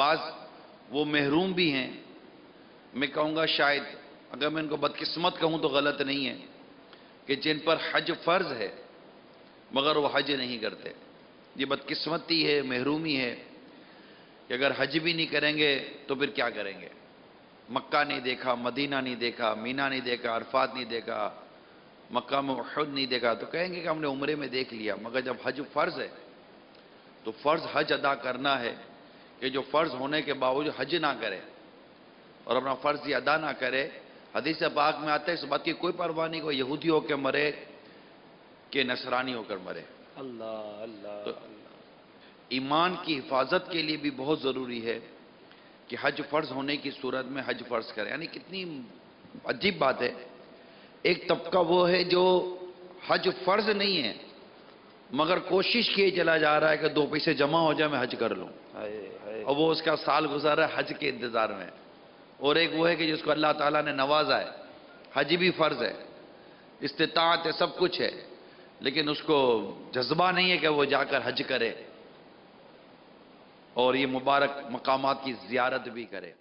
بعض وہ محروم بھی ہیں، میں کہوں گا شاید اگر میں ان کو بدقسمت کہوں تو غلط نہیں ہے، کہ جن پر حج فرض ہے مگر وہ حج نہیں کرتے. یہ بدقسمتی ہے، محرومی ہے کہ اگر حج بھی نہیں کریں گے تو پھر کیا کریں گے؟ مکہ نہیں دیکھا، مدینہ نہیں دیکھا، مینا نہیں دیکھا، عرفات نہیں دیکھا، مقام احد نہیں دیکھا، تو کہیں گے کہ ہم نے عمرے میں دیکھ لیا. مگر جب حج فرض ہے تو فرض حج ادا کرنا ہے، کہ جو فرض ہونے کے باوجود حج نہ کرے اور اپنا فرض یہ ادا نہ کرے. حدیث پاک میں آتا ہے اس بات کی کوئی پرواہ نہیں کہ یہودی ہو کے مرے کہ نصرانی ہو کر مرے. اللہ اللہ تو اللہ. ایمان کی حفاظت کے لیے بھی بہت ضروری ہے کہ حج فرض ہونے کی صورت میں حج فرض کرے. یعنی کتنی عجیب بات ہے، ایک طبقہ وہ ہے جو حج فرض نہیں ہے مگر کوشش کیے چلا جا رہا ہے کہ 2 پیسے جمع ہو جائے میں حج کر لوں، ہائے ہائے. اور وہ اس کا سال گزارا ہے حج کے انتظار میں. اور ایک وہ ہے کہ جس کو اللہ تعالیٰ نے نوازا ہے، حج بھی فرض ہے، استطاعت ہے، سب کچھ ہے، لیکن اس کو جذبہ نہیں ہے کہ وہ جا کر حج کرے اور یہ مبارک مقامات کی زیارت بھی کرے.